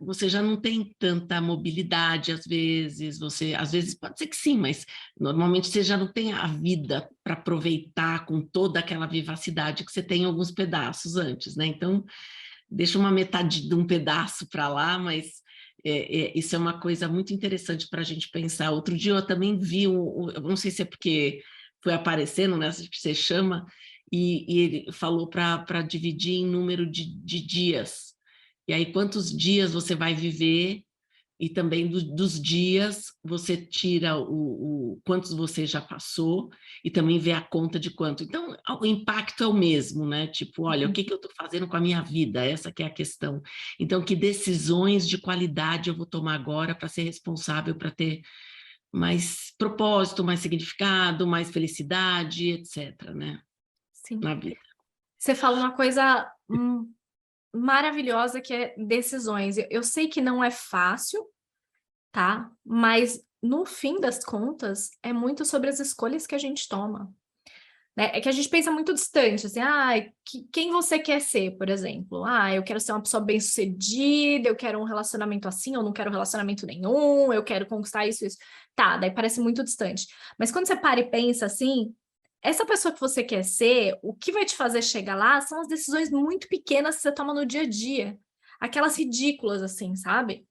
você já não tem tanta mobilidade às vezes pode ser que sim, mas normalmente você já não tem a vida para aproveitar com toda aquela vivacidade que você tem em alguns pedaços antes, né? Então, deixa uma metade de um pedaço para lá, mas isso é uma coisa muito interessante para a gente pensar. Outro dia eu também vi, eu não sei se é porque foi aparecendo, né, que você chama, e ele falou para dividir em número de dias. E aí, quantos dias você vai viver, e também dos dias você tira quantos você já passou e também vê a conta de quanto. Então, o impacto é o mesmo, né? Tipo, olha, o que eu estou fazendo com a minha vida? Essa que é a questão. Então, que decisões de qualidade eu vou tomar agora para ser responsável, para ter mais propósito, mais significado, mais felicidade, etc., né? Sim. Na vida. Você fala uma coisa maravilhosa que é decisões. Eu sei que não é fácil, tá? Mas no fim das contas, é muito sobre as escolhas que a gente toma. Né? É que a gente pensa muito distante, assim, quem você quer ser, por exemplo? Eu quero ser uma pessoa bem-sucedida, eu quero um relacionamento assim, eu não quero relacionamento nenhum, eu quero conquistar isso, isso. Tá, daí parece muito distante. Mas quando você para e pensa assim, essa pessoa que você quer ser, o que vai te fazer chegar lá são as decisões muito pequenas que você toma no dia a dia. Aquelas ridículas, assim, sabe?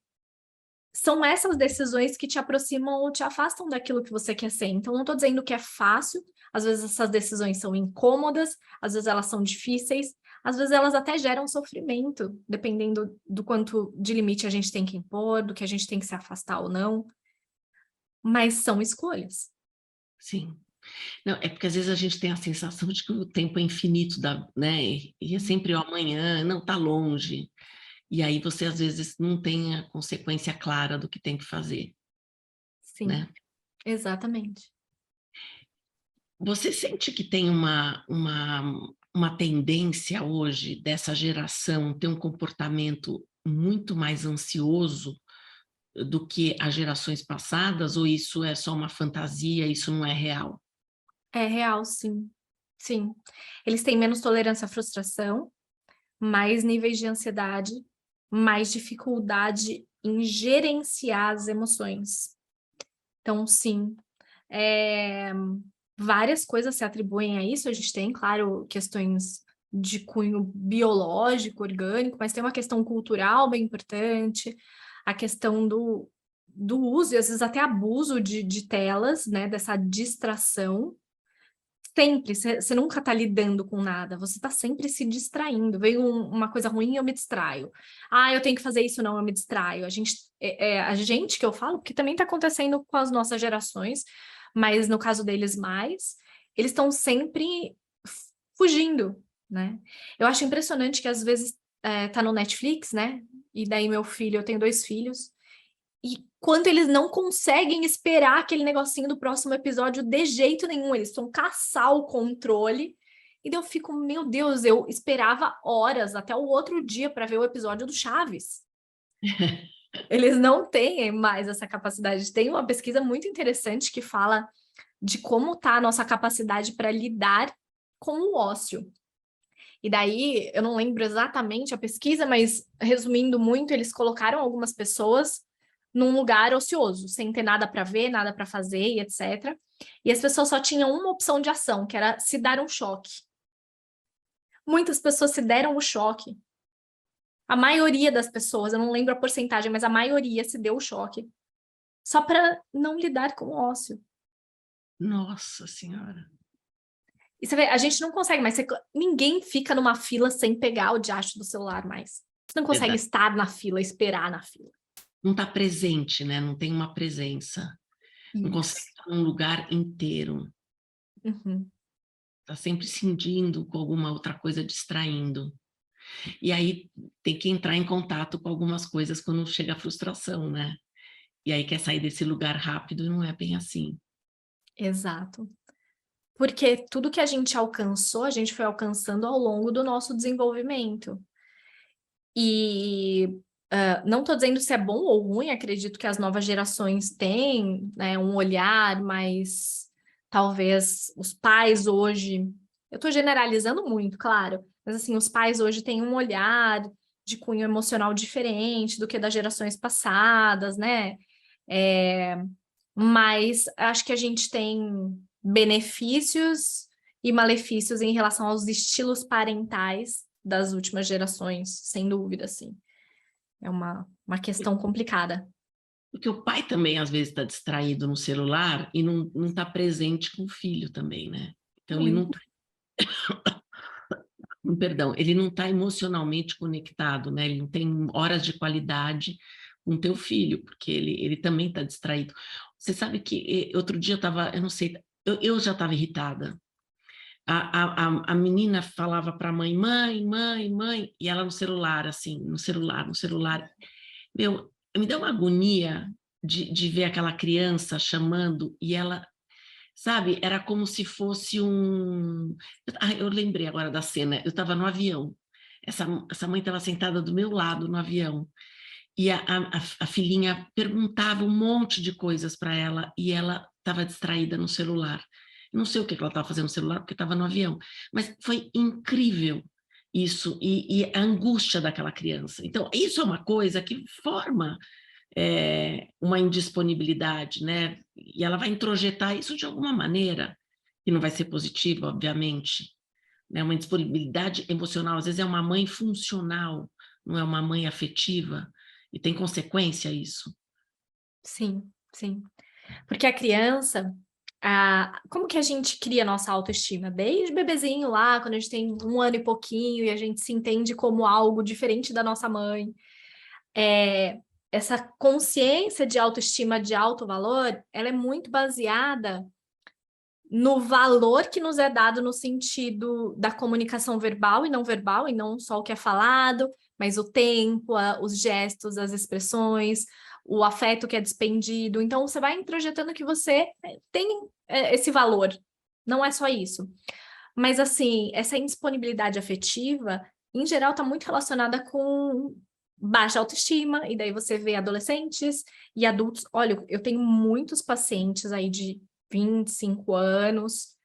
São essas decisões que te aproximam ou te afastam daquilo que você quer ser. Então, não estou dizendo que é fácil, às vezes essas decisões são incômodas, às vezes elas são difíceis, às vezes elas até geram sofrimento, dependendo do quanto de limite a gente tem que impor, do que a gente tem que se afastar ou não, mas são escolhas. Sim. Não, é porque às vezes a gente tem a sensação de que o tempo é infinito, né? E é sempre o amanhã, não está longe. E aí você às vezes não tem a consequência clara do que tem que fazer, Sim, né? exatamente. Você sente que tem uma tendência hoje dessa geração ter um comportamento muito mais ansioso do que as gerações passadas, ou isso é só uma fantasia, isso não é real? É real, sim. Sim. Eles têm menos tolerância à frustração, mais níveis de ansiedade, mais dificuldade em gerenciar as emoções. Então, sim, várias coisas se atribuem a isso. A gente tem, claro, questões de cunho biológico, orgânico, mas tem uma questão cultural bem importante, a questão do uso e às vezes até abuso de telas, né, dessa distração. Sempre, você nunca está lidando com nada, você está sempre se distraindo. Veio uma coisa ruim, eu me distraio. Eu tenho que fazer isso, não, eu me distraio. A gente que eu falo, porque também está acontecendo com as nossas gerações, mas no caso deles mais, eles estão sempre fugindo, né? Eu acho impressionante que às vezes tá no Netflix, né? E daí meu filho, eu tenho 2 filhos, e quando eles não conseguem esperar aquele negocinho do próximo episódio de jeito nenhum, eles vão caçar o controle. E daí eu fico, meu Deus, eu esperava horas até o outro dia para ver o episódio do Chaves. Eles não têm mais essa capacidade. Tem uma pesquisa muito interessante que fala de como está a nossa capacidade para lidar com o ócio. E daí, eu não lembro exatamente a pesquisa, mas resumindo muito, eles colocaram algumas pessoas num lugar ocioso, sem ter nada para ver, nada para fazer e etc. E as pessoas só tinham uma opção de ação, que era se dar um choque. Muitas pessoas se deram o choque. A maioria das pessoas, eu não lembro a porcentagem, mas a maioria se deu o choque. Só para não lidar com o ócio. Nossa Senhora. E você vê, a gente não consegue mais. Ninguém fica numa fila sem pegar o diacho do celular mais. Você não consegue Verdade. estar na fila, esperar na fila. Não está presente, né? Não tem uma presença. Não consegue Isso. estar num lugar inteiro. Uhum. Está sempre cindindo com alguma outra coisa, distraindo. E aí tem que entrar em contato com algumas coisas quando chega a frustração, né? E aí quer sair desse lugar rápido e não é bem assim. Exato. Porque tudo que a gente alcançou, a gente foi alcançando ao longo do nosso desenvolvimento. E não estou dizendo se é bom ou ruim, acredito que as novas gerações têm, né, um olhar mais, talvez os pais hoje, eu estou generalizando muito, claro, mas assim, os pais hoje têm um olhar de cunho emocional diferente do que das gerações passadas, né? Mas acho que a gente tem benefícios e malefícios em relação aos estilos parentais das últimas gerações, sem dúvida, assim. É uma questão complicada. Porque o pai também, às vezes, está distraído no celular e não está presente com o filho também, né? Então, ele não Muito. tá, perdão, ele não está emocionalmente conectado, né? Ele não tem horas de qualidade com o teu filho, porque ele também está distraído. Você sabe que outro dia eu estava, eu não sei, eu já estava irritada. A menina falava para a mãe, mãe, e ela no celular, assim, no celular. Meu, me dá uma agonia de ver aquela criança chamando e ela, sabe, era como se fosse um... eu lembrei agora da cena, eu estava no avião, essa mãe estava sentada do meu lado no avião, e a filhinha perguntava um monte de coisas para ela e ela estava distraída no celular. Eu não sei o que ela estava fazendo no celular, porque estava no avião, mas foi incrível isso, e a angústia daquela criança. Então, isso é uma coisa que forma uma indisponibilidade, né? E ela vai introjetar isso de alguma maneira, que não vai ser positiva, obviamente, né? Uma indisponibilidade emocional, às vezes é uma mãe funcional, não é uma mãe afetiva, e tem consequência isso. Sim, sim. Porque a criança, como que a gente cria a nossa autoestima? Desde bebezinho lá, quando a gente tem 1 ano e pouquinho e a gente se entende como algo diferente da nossa mãe. Essa consciência de autoestima, de alto valor, ela é muito baseada no valor que nos é dado no sentido da comunicação verbal e não só o que é falado, mas o tempo, os gestos, as expressões, o afeto que é despendido. Então, você vai introjetando que você tem esse valor. Não é só isso. Mas, assim, essa indisponibilidade afetiva, em geral, está muito relacionada com baixa autoestima, e daí você vê adolescentes e adultos. Olha, eu tenho muitos pacientes aí de 25 anos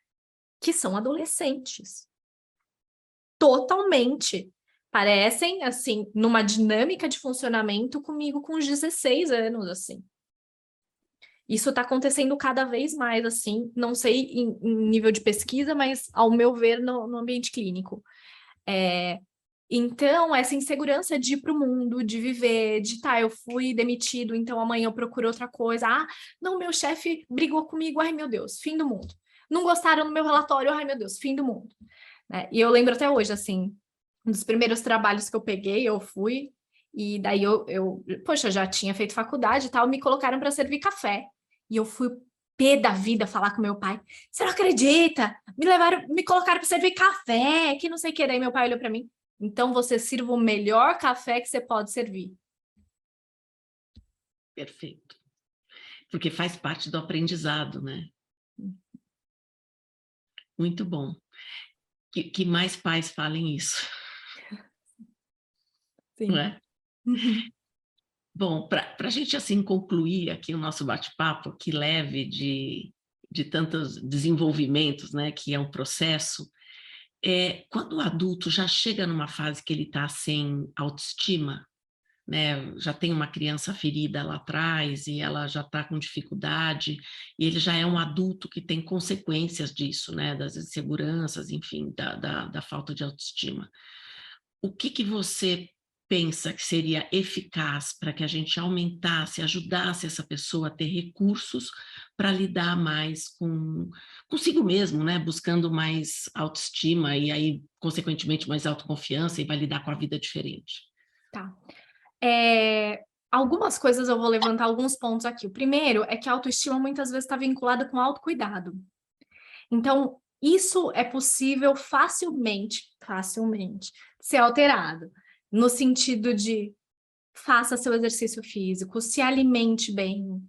que são adolescentes. Totalmente. Parecem, assim, numa dinâmica de funcionamento comigo com uns 16 anos, assim. Isso está acontecendo cada vez mais, assim, não sei em nível de pesquisa, mas ao meu ver no ambiente clínico. Então, essa insegurança de ir para o mundo, de viver, de tá, eu fui demitido, então amanhã eu procuro outra coisa. Ah, não, meu chefe brigou comigo, ai meu Deus, fim do mundo. Não gostaram do meu relatório, ai meu Deus, fim do mundo. Né? E eu lembro até hoje, assim, um dos primeiros trabalhos que eu peguei, eu fui, e daí poxa, já tinha feito faculdade e tal, me colocaram para servir café. E eu fui pé da vida falar com meu pai. Você não acredita? Me colocaram para servir café, que não sei o que. Daí meu pai olhou para mim. Então você sirva o melhor café que você pode servir. Perfeito. Porque faz parte do aprendizado, né? Muito bom. Que mais pais falem isso, não Sim. é? Bom, para a gente assim concluir aqui o nosso bate-papo, que leve de tantos desenvolvimentos, né, que é um processo, quando o adulto já chega numa fase que ele está sem autoestima, né? Já tem uma criança ferida lá atrás e ela já está com dificuldade, e ele já é um adulto que tem consequências disso, né? Das inseguranças, enfim, da falta de autoestima. O que você pensa que seria eficaz para que a gente aumentasse, ajudasse essa pessoa a ter recursos para lidar mais consigo mesmo, né? Buscando mais autoestima e aí, consequentemente, mais autoconfiança e vai lidar com a vida diferente. Tá. Algumas coisas eu vou levantar alguns pontos aqui. O primeiro é que a autoestima muitas vezes está vinculada com autocuidado. Então, isso é possível facilmente ser alterado, no sentido de faça seu exercício físico, se alimente bem,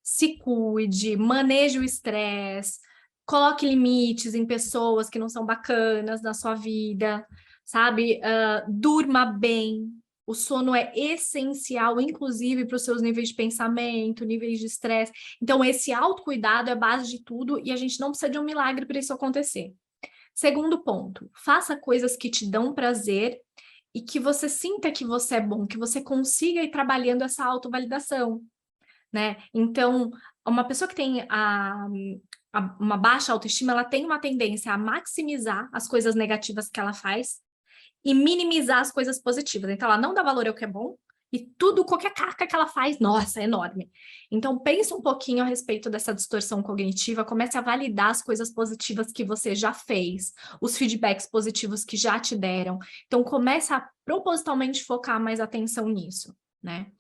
se cuide, maneje o estresse, coloque limites em pessoas que não são bacanas na sua vida, sabe? Durma bem. O sono é essencial, inclusive, para os seus níveis de pensamento, níveis de estresse. Então, esse autocuidado é a base de tudo e a gente não precisa de um milagre para isso acontecer. Segundo ponto, faça coisas que te dão prazer e que você sinta que você é bom, que você consiga ir trabalhando essa autovalidação, né? Então, uma pessoa que tem uma baixa autoestima, ela tem uma tendência a maximizar as coisas negativas que ela faz e minimizar as coisas positivas. Então, ela não dá valor ao que é bom e tudo, qualquer caca que ela faz, nossa, é enorme. Então, pense um pouquinho a respeito dessa distorção cognitiva, comece a validar as coisas positivas que você já fez, os feedbacks positivos que já te deram. Então, comece a propositalmente focar mais atenção nisso, né?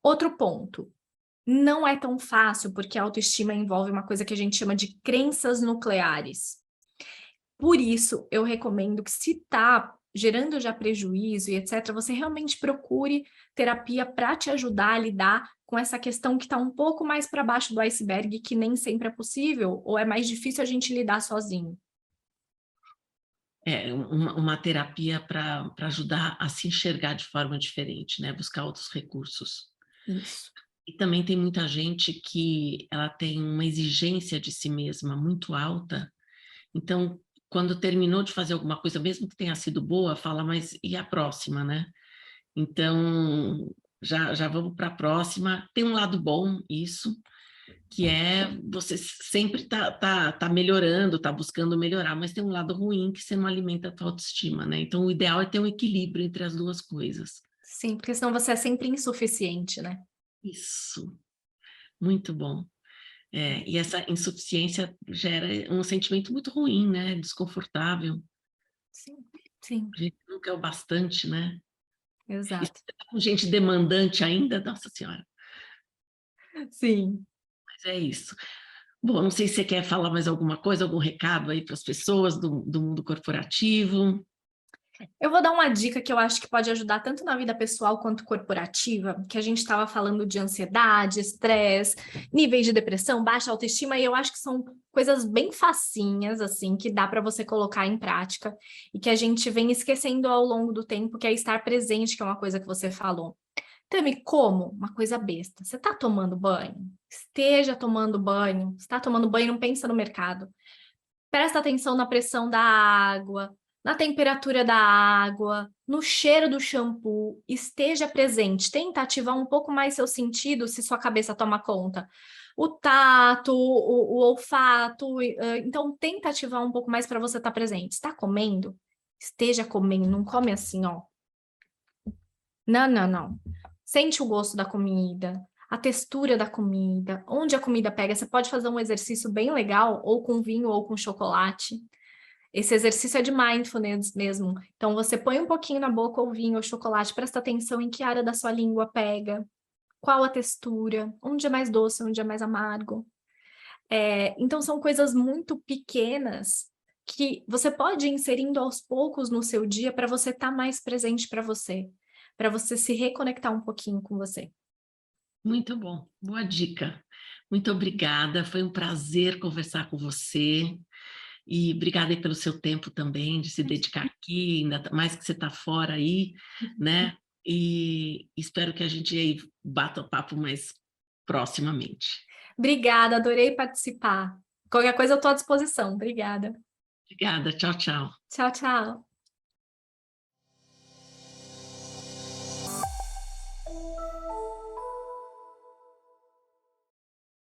Outro ponto, não é tão fácil, porque a autoestima envolve uma coisa que a gente chama de crenças nucleares. Por isso, eu recomendo que, se está gerando já prejuízo e etc., você realmente procure terapia para te ajudar a lidar com essa questão que está um pouco mais para baixo do iceberg, que nem sempre é possível, ou é mais difícil a gente lidar sozinho. É uma terapia para ajudar a se enxergar de forma diferente, né? Buscar outros recursos. Isso. E também tem muita gente que ela tem uma exigência de si mesma muito alta, então, quando terminou de fazer alguma coisa, mesmo que tenha sido boa, fala, mas e a próxima, né? Então, já vamos para a próxima. Tem um lado bom isso, que é você sempre tá melhorando, tá buscando melhorar, mas tem um lado ruim que você não alimenta a tua autoestima, né? Então, o ideal é ter um equilíbrio entre as duas coisas. Sim, porque senão você é sempre insuficiente, né? Isso, muito bom. E essa insuficiência gera um sentimento muito ruim, né? Desconfortável. Sim, sim, A gente nunca é o bastante, né? E se exato. tá com gente demandante ainda, nossa senhora, Sim. mas é isso. Bom, não sei se você quer falar mais alguma coisa, algum recado aí para as pessoas do mundo corporativo. Eu vou dar uma dica que eu acho que pode ajudar tanto na vida pessoal quanto corporativa, que a gente estava falando de ansiedade, estresse, níveis de depressão, baixa autoestima, e eu acho que são coisas bem facinhas, assim, que dá para você colocar em prática e que a gente vem esquecendo ao longo do tempo, que é estar presente, que é uma coisa que você falou. Tami, como? Uma coisa besta. Você está tomando banho? Esteja tomando banho. Se está tomando banho, não pensa no mercado. Presta atenção na pressão da água, na temperatura da água, no cheiro do shampoo, esteja presente, tenta ativar um pouco mais seu sentido se sua cabeça toma conta. O tato, o olfato, então tenta ativar um pouco mais para você estar presente. Está comendo? Esteja comendo, não come assim, ó. Não, não, não. Sente o gosto da comida, a textura da comida, onde a comida pega. Você pode fazer um exercício bem legal, ou com vinho ou com chocolate. Esse exercício é de mindfulness mesmo. Então, você põe um pouquinho na boca o vinho ou chocolate, presta atenção em que área da sua língua pega, qual a textura, onde é mais doce, onde é mais amargo. Então, são coisas muito pequenas que você pode ir inserindo aos poucos no seu dia para você estar mais presente para você se reconectar um pouquinho com você. Muito bom, boa dica. Muito obrigada, foi um prazer conversar com você. E obrigada aí pelo seu tempo também, de se dedicar aqui, ainda mais que você está fora aí, né? E espero que a gente aí bata o papo mais proximamente. Obrigada, adorei participar. Qualquer coisa eu estou à disposição. Obrigada. Obrigada, tchau, tchau. Tchau, tchau.